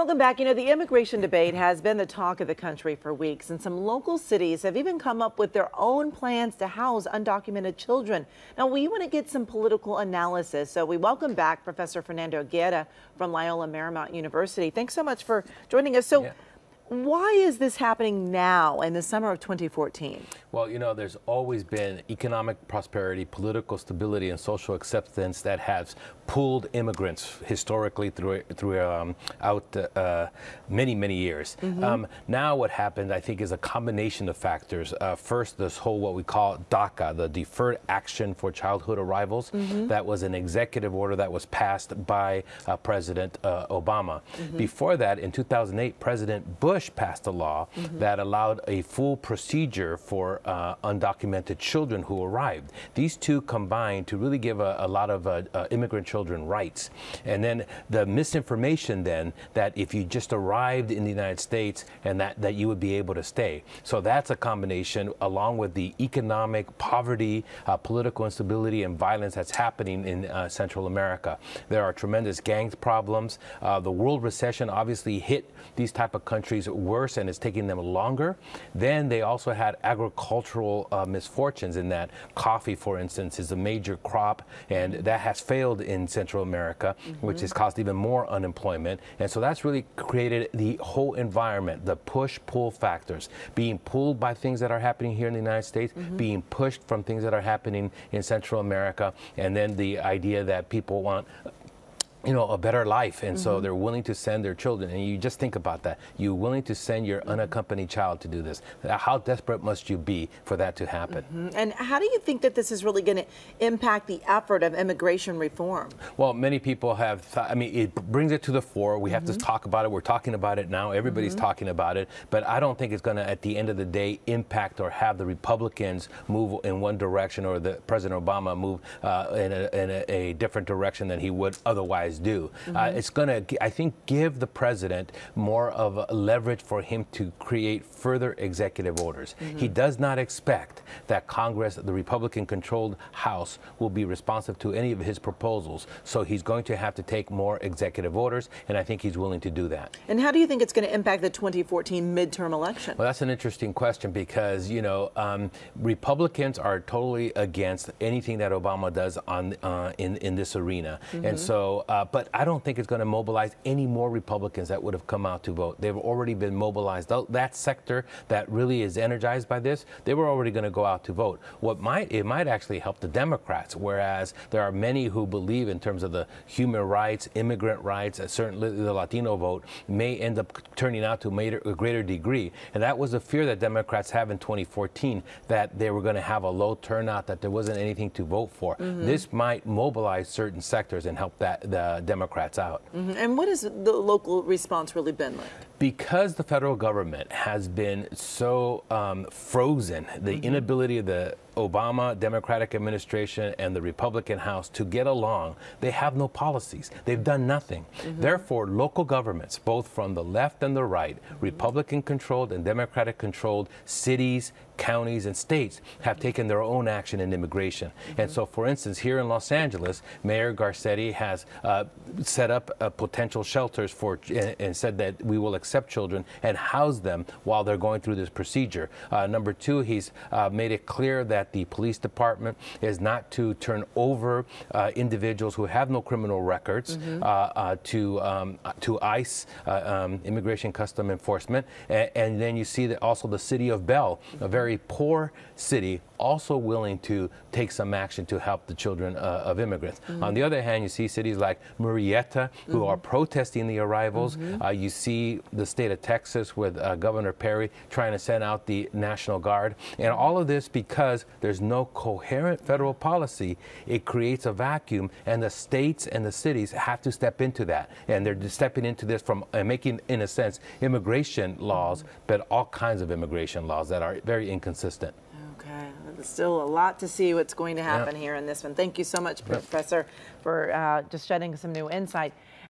Welcome back. You know, the immigration debate has been the talk of the country for weeks, and some local cities have even come up with their own plans to house undocumented children. Now, we want to get some political analysis, so we welcome back Professor Fernando Guerra from Loyola Marymount University. Thanks so much for joining us. Why is this happening now in the summer of 2014? Well, you know, there's always been economic prosperity, political stability, and social acceptance that has pulled immigrants historically throughout many years. Now what happened, I think, is a combination of factors. First, this whole what we call DACA, the Deferred Action for Childhood Arrivals. That was an executive order that was passed by President Obama. Before that, in 2008, President Bush passed a law that allowed a full procedure for undocumented children who arrived. These two combined to really give a lot of immigrant children rights. And then the misinformation then that if you just arrived in the United States and that you would be able to stay. So that's a combination along with the economic poverty, political instability and violence that's happening in Central America. There are tremendous gang problems. The world recession obviously hit these type of countries worse, and it's taking them longer. Then they also had agricultural misfortunes in that coffee, for instance, is a major crop, and that has failed in Central America, which has caused even more unemployment. And so that's really created the whole environment, the push-pull factors, being pulled by things that are happening here in the United States, being pushed from things that are happening in Central America, and then the idea that people want a better life, and so they're willing to send their children. And you just think about that. You're willing to send your unaccompanied child to do this. How desperate must you be for that to happen? And how do you think that this is really going to impact the effort of immigration reform? Well, many people have thought, I mean, it brings it to the fore. We have to talk about it. We're talking about it now. Everybody's talking about it. But I don't think it's going to, at the end of the day, impact or have the Republicans move in one direction or the President Obama move in a different direction than he would otherwise do. It's going to, I think, give the president more of a leverage for him to create further executive orders. He does not expect that Congress, the Republican-controlled House, will be responsive to any of his proposals. So he's going to have to take more executive orders, and I think he's willing to do that. And how do you think it's going to impact the 2014 midterm election? Well, that's an interesting question because, you know, Republicans are totally against anything that Obama does on in this arena. And so but I don't think it's going to mobilize any more Republicans that would have come out to vote. They've already been mobilized. That sector that really is energized by this, they were already going to go out to vote. It might actually help the Democrats, whereas there are many who believe in terms of the human rights, immigrant rights, certainly the Latino vote may end up turning out to a greater degree. And that was a fear that Democrats have in 2014, that they were going to have a low turnout, that there wasn't anything to vote for. This might mobilize certain sectors and help the Democrats out. And what has the local response really been like? Because the federal government has been so frozen, the inability of the Obama Democratic administration and the Republican House to get along, they have no policies. They've done nothing. Therefore, local governments, both from the left and the right, Republican-controlled and Democratic-controlled cities, counties, and states have taken their own action in immigration. And so, for instance, here in Los Angeles, Mayor Garcetti has set up potential shelters and said that we will accept children and house them while they're going through this procedure. Number two, he's made it clear that the police department is not to turn over individuals who have no criminal records to ICE, Immigration Custom Enforcement. And then you see that also the city of Bell, a very poor city, also willing to take some action to help the children of immigrants. On the other hand, you see cities like Murrieta who are protesting the arrivals. You see the state of Texas with Governor Perry trying to send out the National Guard. And all of this because there's no coherent federal policy. It creates a vacuum, and the states and the cities have to step into that. And they're stepping into this from making, in a sense, immigration laws, but all kinds of immigration laws that are very inconsistent. Okay, there's still a lot to see what's going to happen here in this one. Thank you so much, Professor, for just shedding some new insight.